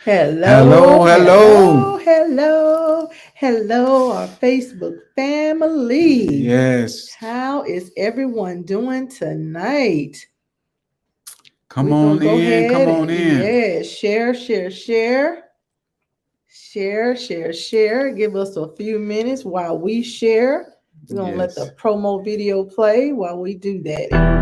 Hello, Hello. hello, our Facebook family. Yes. How is everyone doing tonight? Come We're gonna on go in. Come ahead on and in. share. Give us a few minutes while we share. We're gonna let the Yes. promo video play while we do that.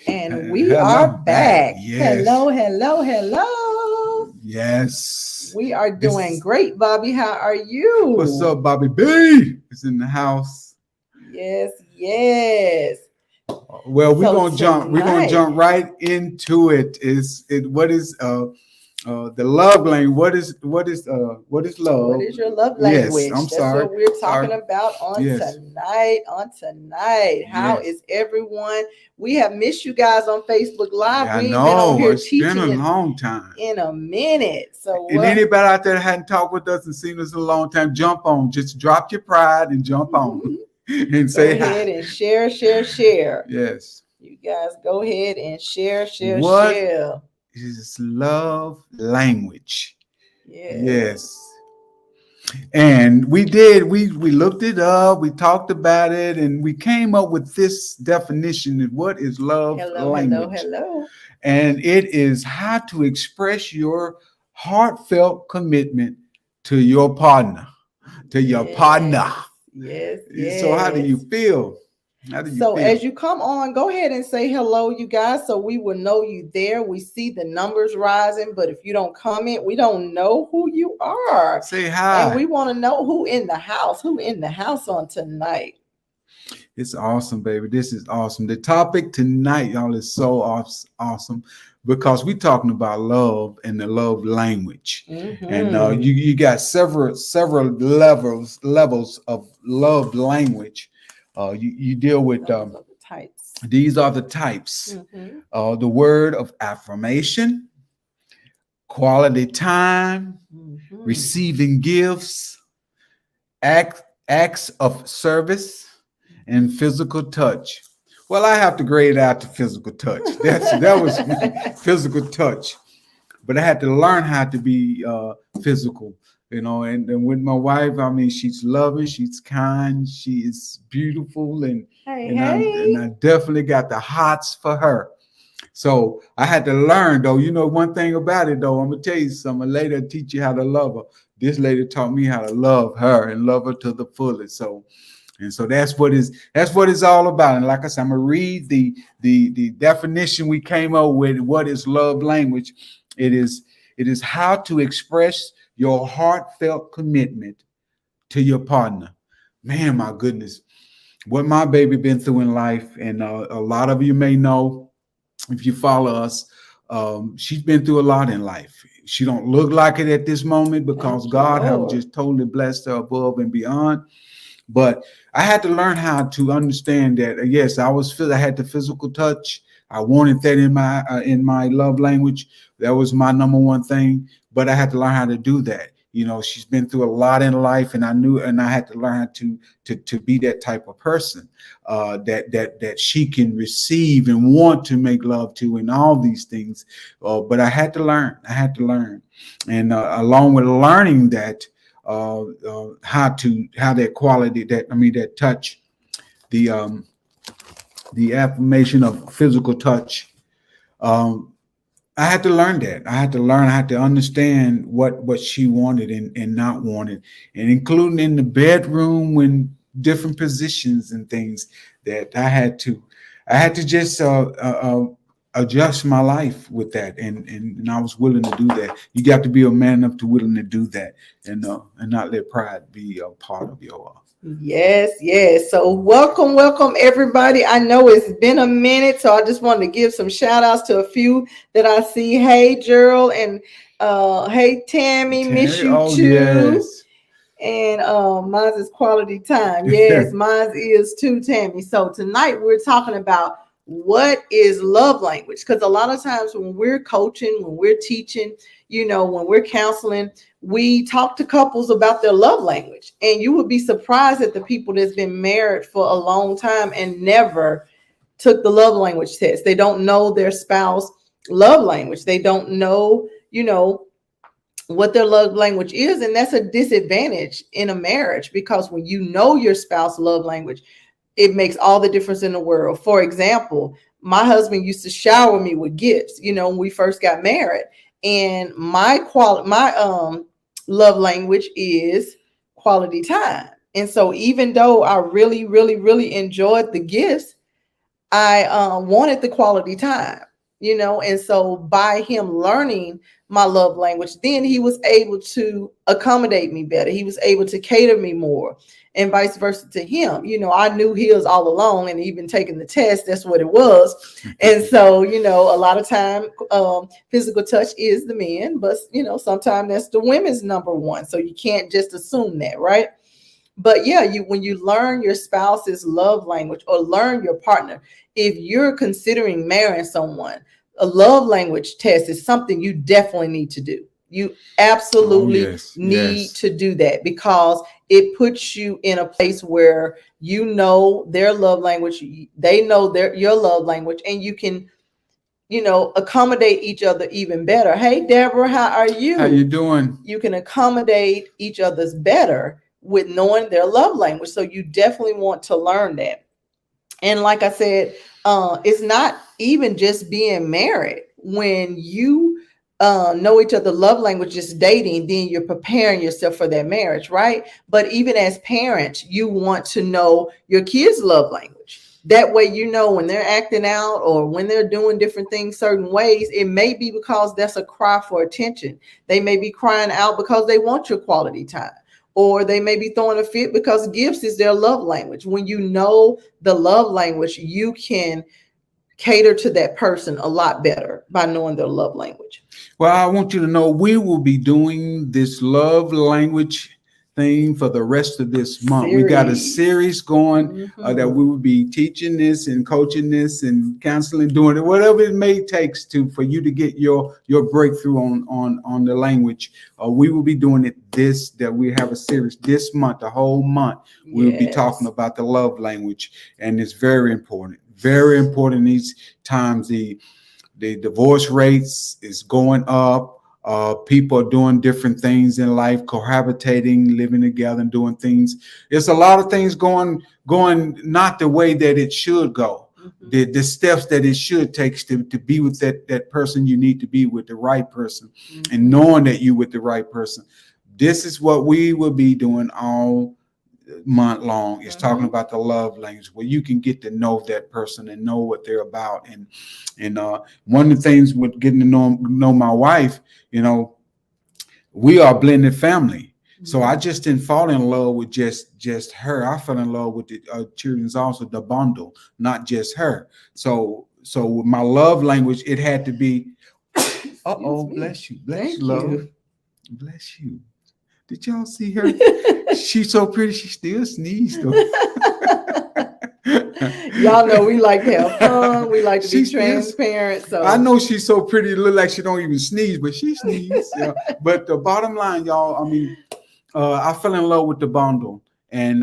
And we are Hello. Back. back. Yes. Hello. Yes. We are doing This. great, Bobby. How are What's you? up, Bobby B? Is in the house. Yes. Well, we're So gonna jump. We're gonna tonight, jump right into it. Is it? What is the love language? What is what love? is your love Yes. language? I'm That's sorry. what we're Sorry. talking about on Yes. tonight. How Yes. is everyone? We have missed you guys on Facebook Live. Yeah, I We ain't been on know. here It's been a teaching long time. in a minute. So And what? anybody out there that hadn't talked with us and seen us in a long time, jump on. Just drop your pride and jump on and Go say hi. ahead and share. Yes. You guys go ahead and share. What is love language? Yes. Yes. And we looked it up, we talked about it, and we came up with this definition of what is love language. Hello. And it is how to express your heartfelt commitment to your partner. To your partner. Yes. Yes. So how do you Yes. feel? How do you So feel? as you come on, go ahead and say hello, you guys, so we will know you there. We see the numbers rising, but if you don't comment, we don't know who you are. Say And we hi. want to know who in the house on tonight. It's awesome, baby. This is awesome. The topic tonight, y'all, is so awesome because we're talking about love and the love language. And Mm-hmm. you got several levels of love language. You deal with Those are the types. these are the types. Mm-hmm. The word of affirmation, quality time, Mm-hmm. receiving gifts, acts of service, and physical touch. Well, I have to grade out the physical touch. That was physical touch, but I had to learn how to be physical. And with my wife, I mean, she's loving, she's kind, she is beautiful, and Hey, and I and hey. I definitely got the hots for her. So I had to learn, though. You know, one thing about it, though, I'm gonna tell you something. A lady will teach you how to love her. This lady taught me how to love her and love her to the fullest. So that's what it's all about. And like I said, I'm gonna read the definition we came up with. What is love language? It is how to express your heartfelt commitment to your partner. Man, my goodness, what my baby been through in life, and a lot of you may know if you follow us, she's been through a lot in life. She don't look like it at this moment because Thank you, God have Lord. just totally blessed her above and beyond. But I had to learn how to understand that. Yes, I had the physical touch. I wanted that in my love language. That was my number one thing. But I had to learn how to do that. You know, she's been through a lot in life, and I had to learn how to be that type of person that she can receive and want to make love to, and all these things. But I had to learn. And along with learning that, how that quality that touch, the the affirmation of physical touch. um I had to learn that. I had to understand what she wanted and not wanted, and including in the bedroom when different positions and things that I had to just adjust my life with that, and I was willing to do that. You got to be a man enough to willing to do that, and not let pride be a part of your. Yes. So welcome everybody. I know it's been a minute, so I just wanted to give some shout outs to a few that I see. Hey Gerald and hey Tammy, miss you Oh too. yes, And mine is quality time. Yes, mine is too, Tammy. So tonight we're talking about what is love language. Because a lot of times when we're coaching, when we're teaching, when we're counseling, we talk to couples about their love language. And you would be surprised at the people that's been married for a long time and never took the love language test. They don't know their spouse love language. They don't know, what their love language is, and that's a disadvantage in a marriage, because when you know your spouse love language, it makes all the difference in the world. For example, my husband used to shower me with gifts, when we first got married, and my love language is quality time. And so even though I really really really enjoyed the gifts, I wanted the quality time, and so by him learning my love language, then he was able to accommodate me better. He was able to cater me more, and vice versa to him. I knew his all along, and even taking the test, that's what it was. And so, a lot of time, physical touch is the man, but sometimes that's the women's number one. So you can't just assume that, right? But yeah, when you learn your spouse's love language or learn your partner, if you're considering marrying someone, a love language test is something you definitely need to do. You absolutely need to do that, because it puts you in a place where you know their love language, they know your love language, and you can accommodate each other even better. Hey, Deborah, how are you? How you doing? You can accommodate each other's better with knowing their love language. So you definitely want to learn that. And like I said, it's not even just being married. When you know each other love language, just dating, then you're preparing yourself for that marriage, right? But even as parents, you want to know your kids' love language. That way, when they're acting out or when they're doing different things certain ways, it may be because that's a cry for attention. They may be crying out because they want your quality time, or they may be throwing a fit because gifts is their love language. When you know the love language, you can cater to that person a lot better by knowing their love language. Well, I want you to know we will be doing this love language thing for the rest of this month. We got a series going that we will be teaching this and coaching this and counseling, doing it, whatever it may takes for you to get your breakthrough on the language. We will be doing it that we have a series this month, the whole month. We'll be talking about the love language, and it's very important. Very important these times. The divorce rates is going up. People are doing different things in life, cohabitating, living together, and doing things. It's a lot of things going not the way that it should go. The steps that it should take to be with that person you need to be with, the right person, and knowing that you with the right person. This is what we will be doing all month long, is talking about the love language, where you can get to know that person and know what they're about. And one of the things with getting to know my wife, we are a blended family. So I just didn't fall in love with just her. I fell in love with the children's also, the bundle, not just her. So with my love language, it had to be bless you, love, bless you. Did y'all see her? She's so pretty. She still sneezed. Y'all know we like to have fun. We like to be transparent. So I know she's so pretty. It look like she don't even sneeze, but she sneezes. But the bottom line, y'all, I mean, I fell in love with the bundle, and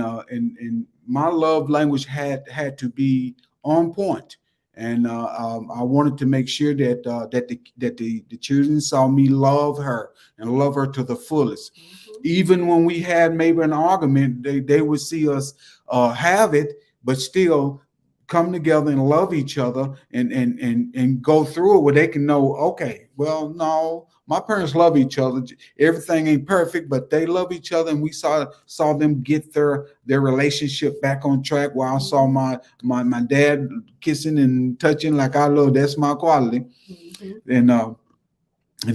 my love language had to be on point. And I wanted to make sure that the children saw me love her and love her to the fullest. Even when we had maybe an argument, they would see us have it, but still come together and love each other and go through it where they can know, okay, well, no, my parents love each other. Everything ain't perfect, but they love each other, and we saw them get their relationship back on track. While I saw my dad kissing and touching like I love. That's my quality, and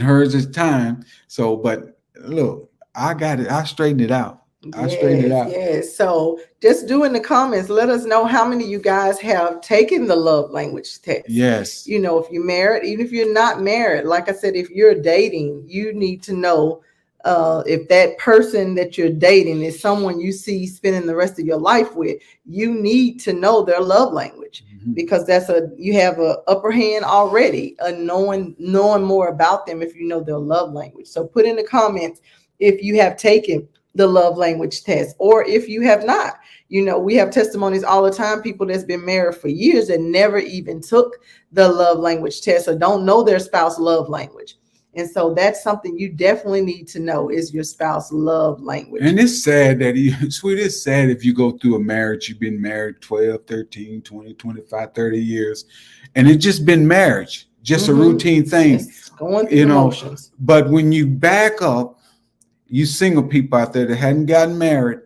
hers is time. So, but look, I got it. I straightened it out. Yes. So just do in the comments. Let us know how many of you guys have taken the love language test. Yes. If you're married, even if you're not married, like I said, if you're dating, you need to know if that person that you're dating is someone you see spending the rest of your life with, you need to know their love language, because you have a upper hand already, knowing more about them if you know their love language. So put in the comments if you have taken the love language test, or if you have not. We have testimonies all the time, people that's been married for years that never even took the love language test or don't know their spouse love language. And so that's something you definitely need to know, is your spouse love language. And it's sad that it's sad if you go through a marriage, you've been married 12, 13, 20, 25, 30 years, and it's just been marriage, just a routine thing. Just going through the motions. But when you back up, you single people out there that hadn't gotten married,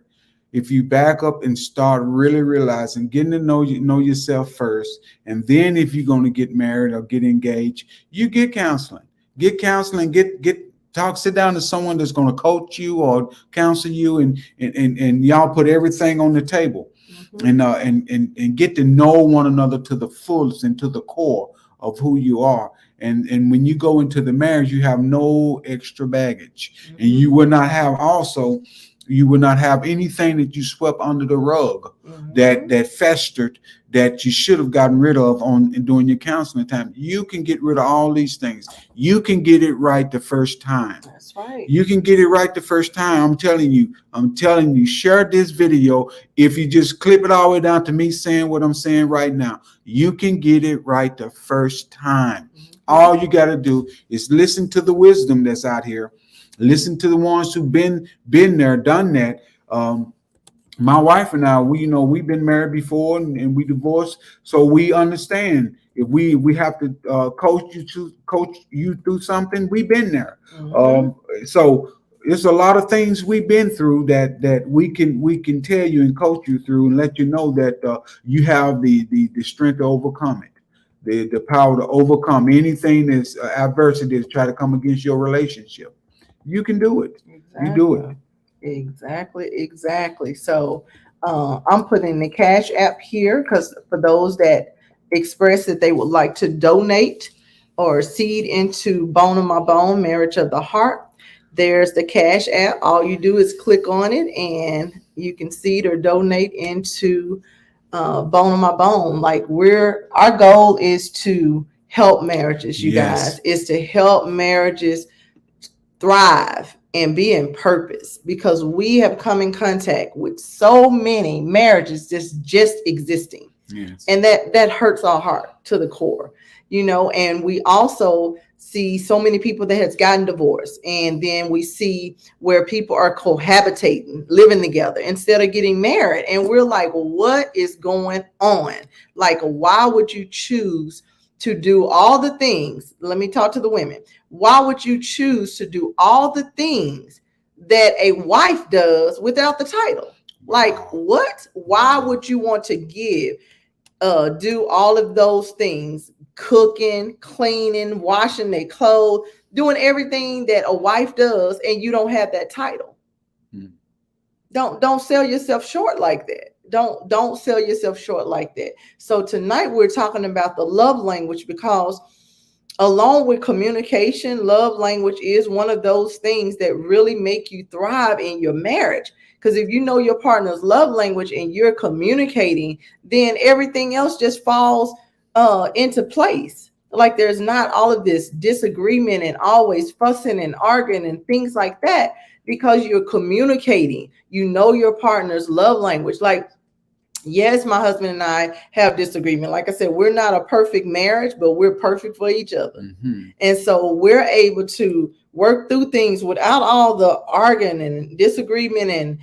if you back up and start really realizing, getting to know yourself first, and then if you're going to get married or get engaged, you get counseling. Get counseling, sit down to someone that's going to coach you or counsel you, and y'all put everything on the table, and get to know one another to the fullest and to the core of who you are. And when you go into the marriage, you have no extra baggage, and you will not have anything that you swept under the rug that festered, that you should have gotten rid of during your counseling time. You can get rid of all these things. You can get it right the first time. That's right. You can get it right the first time. I'm telling you, share this video. If you just clip it all the way down to me saying what I'm saying right now, you can get it right the first time. All you got to do is listen to the wisdom that's out here. Listen to the ones who've been there, done that. My wife and I, we've been married before, and we divorced, so we understand. If we have to coach you through something, we've been there. So there's a lot of things we've been through that we can tell you and coach you through, and let you know that you have the strength to overcome it, the power to overcome anything that's adversity to try to come against your relationship. You can do it. Exactly. You do it. Exactly. So I'm putting the Cash App here, because for those that express that they would like to donate or seed into Bone of My Bone, Marriage of the Heart, there's the Cash App. All you do is click on it, and you can seed or donate into Bone of My Bone. Like, our goal is to help marriages, you guys, is to help marriages thrive and be in purpose, because we have come in contact with so many marriages just existing. And that hurts our heart to the core, and we also see so many people that has gotten divorced, and then we see where people are cohabitating, living together instead of getting married, and we're like, what is going on? Like, why would you choose to do all the things? Let me talk to the women. Why would you choose to do all the things that a wife does without the title? Like, what? Why would you want to do all of those things? Cooking, cleaning, washing their clothes, doing everything that a wife does, and you don't have that title. Don't sell yourself short like that. Don't sell yourself short like that. So tonight we're talking about the love language, because along with communication, love language is one of those things that really make you thrive in your marriage. Because if you know your partner's love language and you're communicating, then everything else just falls into place. Like, there's not all of this disagreement and always fussing and arguing and things like that, because you're communicating. You know your partner's love language. Like, yes, my husband and I have disagreement. Like I said, we're not a perfect marriage, but we're perfect for each other. And so we're able to work through things without all the arguing and disagreement and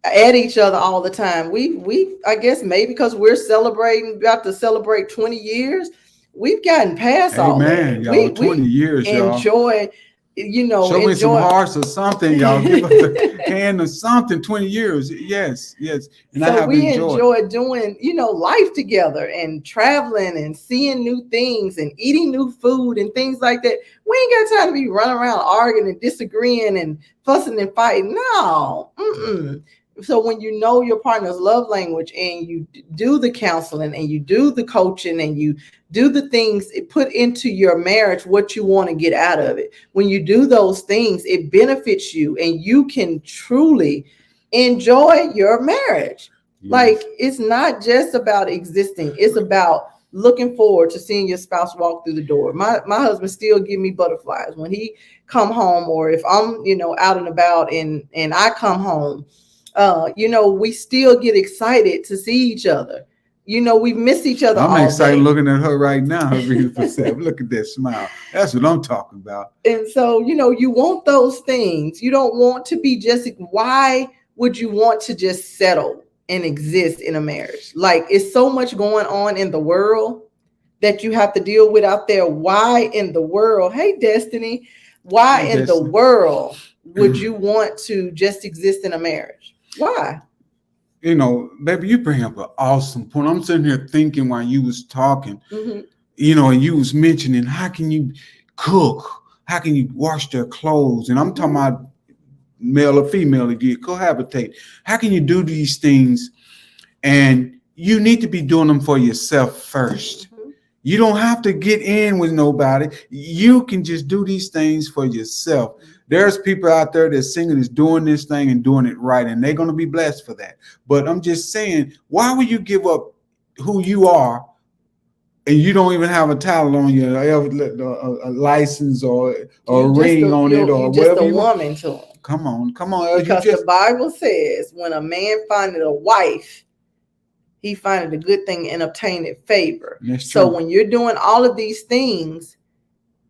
at each other all the time. We I guess maybe because we're about to celebrate 20 years, we've gotten past all that. Y'all, 20 years, enjoy, show me some hearts or something, y'all. Give us a hand or something. 20 years, yes. And so we enjoy doing, life together and traveling and seeing new things and eating new food and things like that. We ain't got time to be running around arguing and disagreeing and fussing and fighting. No, So when you know your partner's love language and you do the counseling and you do the coaching and you do the things it put into your marriage, what you want to get out of it, when you do those things, it benefits you and you can truly enjoy your marriage. Like, Yes. it's not just about existing, it's about looking forward to seeing your spouse walk through the door. My husband still give me butterflies when he come home, or if I'm, out and about and I come home. We still get excited to see each other. We miss each other I'm all excited day. looking at her right now, her beautiful self. Look at that smile. That's what I'm talking about. And so, you want those things. You don't want to be just, why would you want to just settle and exist in a marriage? Like, it's so much going on in the world that you have to deal with out there. Why in the world? Hey, Destiny, why Hey, in the Destiny. world would you want to just exist in a marriage? Why? Baby, you bring up an awesome point. I'm sitting here thinking while you was talking, Mm-hmm. and you was mentioning how can you cook, how can you wash their clothes, and I'm talking about male or female to get cohabitate. How can you do these things? And you need to be doing them for yourself first. Mm-hmm. You don't have to get in with nobody. You can just do these things for yourself. There's people out there that's singing, is doing this thing and doing it right, and they're going to be blessed for that. But I'm just saying, why would you give up who you are and you don't even have a title on you, a license or a ring on it or You just whatever a you want? woman to him. Come on. Because the Bible says when a man findeth a wife, he findeth a good thing and obtaineth favor. So when you're doing all of these things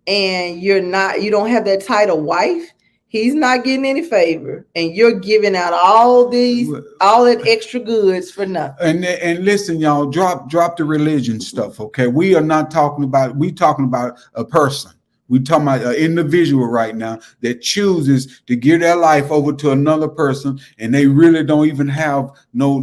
and you don't have that title wife, he's not getting any favor, and you're giving out all that extra goods for nothing. And listen, y'all, drop the religion stuff, okay? We talking about a person. We talking about an individual right now that chooses to give their life over to another person, and they really don't even have no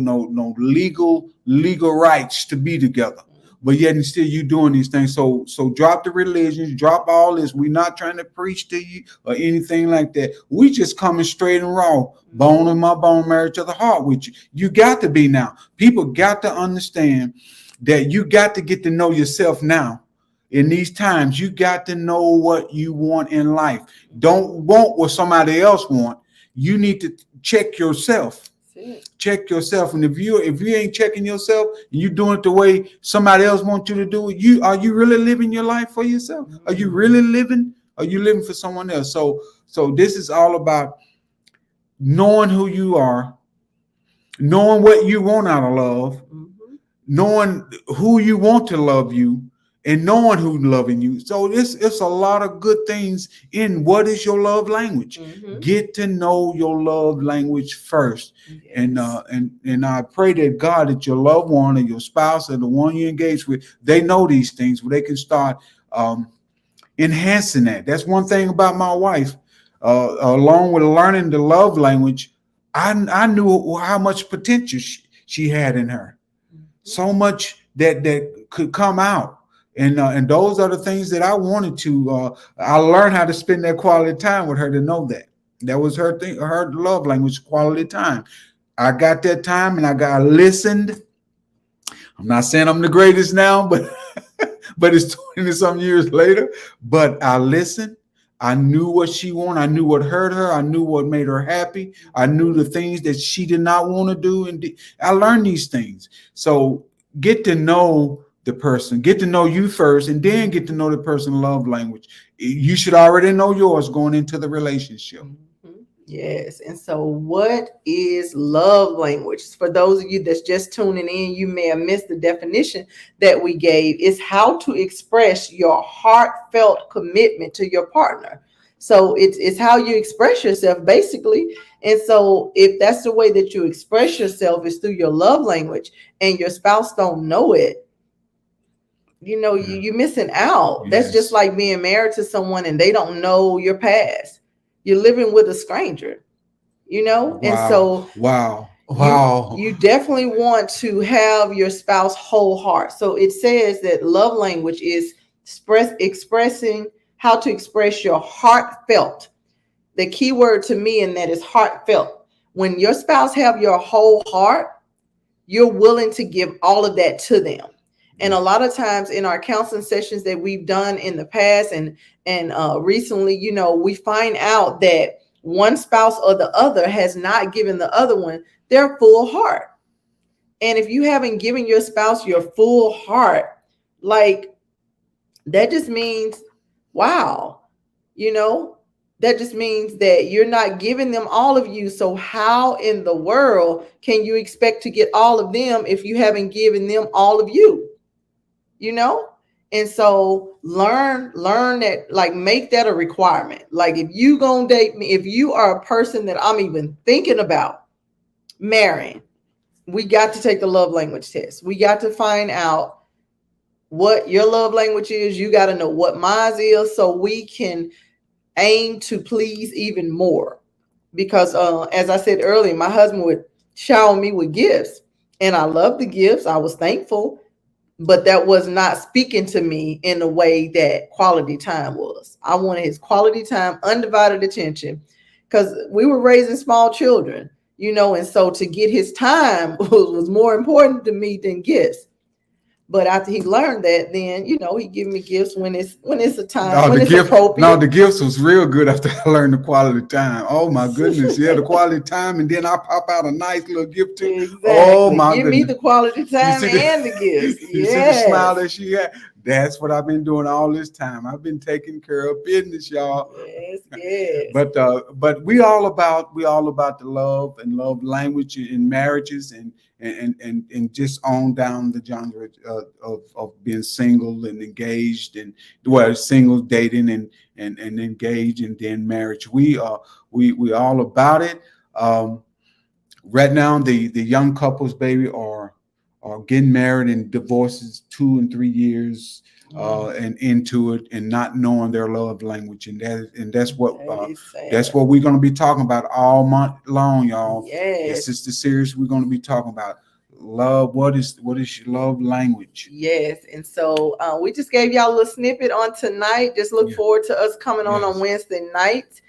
legal rights to be together. But yet and still you doing these things. So drop the religions, drop all this. We're not trying to preach to you or anything like that. We just coming straight and raw, bone in my bone, married to the heart with you. You got to be now. People got to understand that you got to get to know yourself now. In these times, you got to know what you want in life. Don't want what somebody else want. You need to check yourself. Check yourself, and if you ain't checking yourself and you doing it the way somebody else wants you to do it, are you really living your life for yourself? Are you really living? Are you living for someone else? So this is all about knowing who you are, knowing what you want out of love, knowing who you want to love you, and knowing who's loving you. So it's a lot of good things in what is your love language. Get to know your love language first. Yes. And I pray that God, that your loved one or your spouse or the one you engage with, they know these things where they can start enhancing that. That's one thing about my wife. Along with learning the love language, I knew how much potential she had in her. So much that could come out. And those are the things that I wanted to. I learned how to spend that quality time with her, to know that was her thing, her love language, quality time. I got that time, and I listened. I'm not saying I'm the greatest now, but it's 20 some years later. But I listened. I knew what she wanted. I knew what hurt her. I knew what made her happy. I knew the things that she did not want to do, and I learned these things. So get to know the person, get to know you first, and then get to know the person's love language. You should already know yours going into the relationship. Yes. And so what is love language? For those of you that's just tuning in, you may have missed the definition that we gave. Is how to express your heartfelt commitment to your partner. So it's how you express yourself, basically. And so if that's the way that you express yourself is through your love language, and your spouse don't know it, you're missing out. Yes. That's just like being married to someone and they don't know your past. You're living with a stranger, Wow. And so you definitely want to have your spouse whole heart. So it says that love language is expressing how to express your heartfelt. The key word to me in that is heartfelt. When your spouse have your whole heart, you're willing to give all of that to them. And a lot of times in our counseling sessions that we've done in the past and recently, you know, we find out that one spouse or the other has not given the other one their full heart. And if you haven't given your spouse your full heart, like, that just means, wow, you know, that just means that you're not giving them all of you. So how in the world can you expect to get all of them if you haven't given them all of you? You know? And so learn that, like, make that a requirement. Like, if you gonna date me, if you are a person that I'm even thinking about marrying, we got to take the love language test. We got to find out what your love language is. You got to know what mine is, so we can aim to please even more. Because as I said earlier, my husband would shower me with gifts, and I love the gifts. I was thankful, but that was not speaking to me in the way that quality time was. I wanted his quality time, undivided attention, because we were raising small children, you know, and so to get his time was more important to me than gifts. But after he learned that, then, you know, he give me gifts when it's a time, when it's appropriate. No, the gifts was real good after I learned the quality time. Oh my goodness, yeah, the quality time, and then I pop out a nice little gift too. Exactly. Oh my Give goodness. me the quality time and the gifts. You see the smile that she had. That's what I've been doing all this time. I've been taking care of business, y'all. Yes. But we all about the love and love language in marriages and just on down the genre of being single and engaged, and well, single, dating, and engaged, and then marriage. We all about it. Right now, the young couples, baby, are getting married and divorces 2 and 3 years and into it, and not knowing their love language, and that's what we're going to be talking about all month long, y'all. This is the series we're going to be talking about. Love. What is your love language? Yes. And so we just gave y'all a little snippet on tonight. Just look forward to us coming on Wednesday night.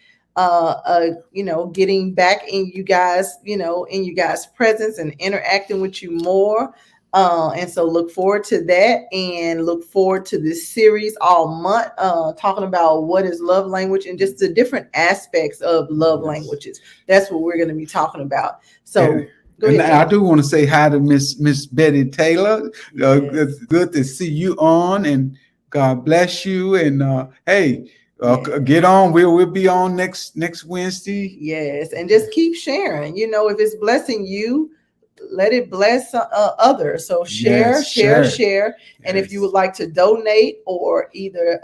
You know, getting back in you guys, you know, in you guys' presence and interacting with you more. And so look forward to that, and look forward to this series all month, talking about what is love language and just the different aspects of love languages. That's what we're going to be talking about. So and I do want to say hi to Miss Betty Taylor. Good to see you on, and God bless you. And hey, get on. We'll be on next Wednesday. Yes, and just keep sharing. You know, if it's blessing you, let it bless others. So share. And if you would like to donate or either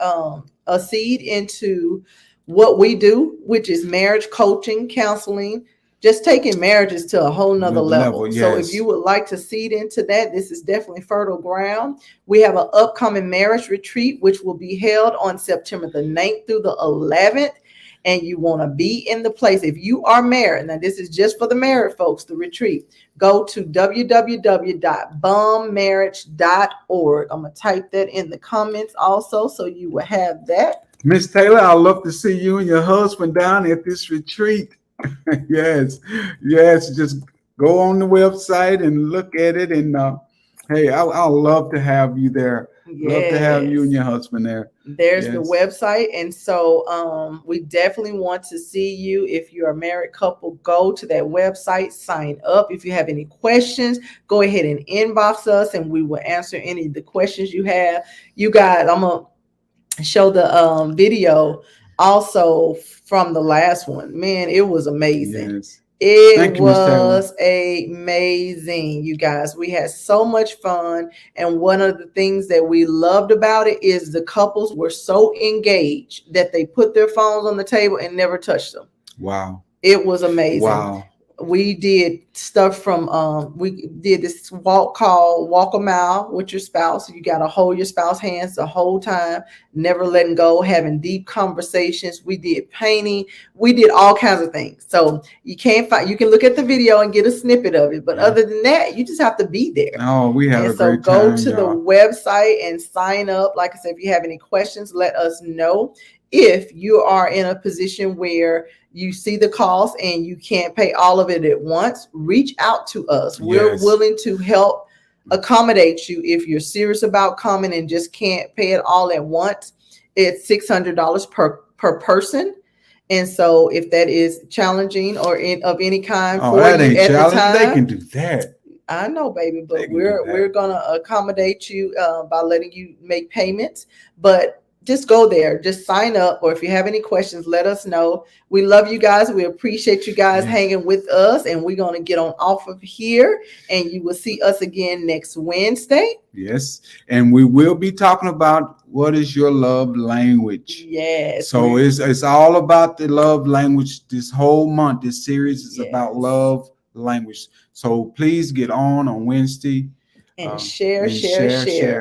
a seed into what we do, which is marriage coaching, counseling, just taking marriages to a whole nother level. So if you would like to seed into that, this is definitely fertile ground. We have an upcoming marriage retreat, which will be held on September the 9th through the 11th. And you want to be in the place. If you are married, now this is just for the married folks, the retreat, go to www.bombmarriage.org. I'm going to type that in the comments also, so you will have that. Miss Taylor, I'd love to see you and your husband down at this retreat. Yes. Just go on the website and look at it. And hey, I'll love to have you there. Love to have you and your husband there. There's the website. And so we definitely want to see you. If you're a married couple, go to that website, sign up. If you have any questions, go ahead and inbox us, and we will answer any of the questions you have. You guys, I'm going to show the video also from the last one. Man, it was amazing. Yes. It was amazing, you guys. We had so much fun. And one of the things that we loved about it is the couples were so engaged that they put their phones on the table and never touched them. Wow. It was amazing. Wow. We did stuff from, we did this walk a mile with your spouse. You got to hold your spouse's hands the whole time, never letting go, having deep conversations. We did painting. We did all kinds of things. So you can look at the video and get a snippet of it. But other than that, you just have to be there. Oh, we have a great time. So go to the website and sign up. Like I said, if you have any questions, let us know. if you are in a position where you see the cost and you can't pay all of it at once, reach out to us. We're Yes. willing to help accommodate you if you're serious about coming and just can't pay it all at once. It's $600 per person. And so if that is challenging or of any kind Oh, for that you ain't at the challenge. They can time, do that. I know, baby, They but can do we're that. gonna accommodate you by letting you make payments. But just go there, just sign up, or if you have any questions, let us know. We love you guys. We appreciate you guys Yes. hanging with us, and we're gonna get on off of here. And you will see us again next Wednesday. Yes. And we will be talking about what is your love language. Yes. So it's all about the love language. This whole month, this series is about Yes. love language. So please get on Wednesday And share.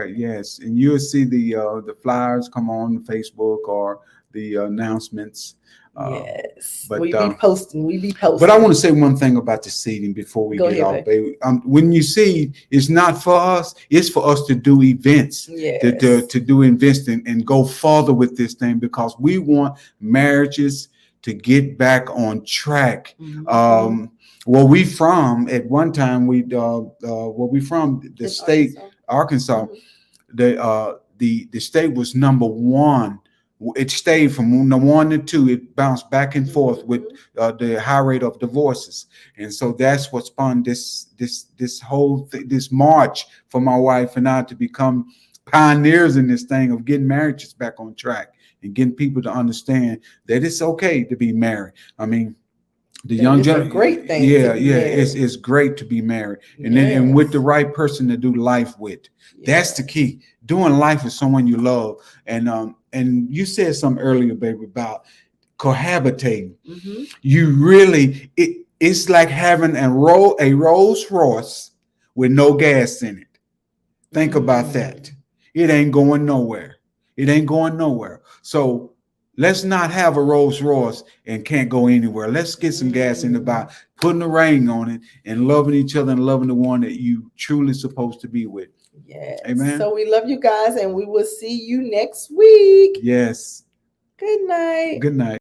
Yes, and you'll see the flyers come on Facebook or the announcements. Yes. But We be posting. But I want to say one thing about the seeding before we Go get ahead, off, baby. When you seed, it's not for us. It's for us to do events, Yes. to do investing and go further with this thing, because we want marriages to get back on track. Mhm. Where we from at one time, where we from, the In state Arkansas, Mhm. the state was number one. It stayed from the 1 to 2. It bounced back and forth with the high rate of divorces, and so that's what spawned this whole this march for my wife and I to become pioneers in this thing of getting marriages back on track and getting people to understand that it's okay to be married. I mean, the young generation, great thing. Yeah, it's great to be married, and then and with the right person to do life with. That's the key. Doing life with someone you love, and you said something earlier, baby, about cohabitating. Mm-hmm. You really it's like having a Rolls Royce with no gas in it. Think about that. It ain't going nowhere. It ain't going nowhere. So let's not have a Rolls Royce and can't go anywhere. Let's get some gas in the bottle, putting a ring on it, and loving each other and loving the one that you truly supposed to be with. Yes. Amen. So we love you guys, and we will see you next week. Yes. Good night. Good night.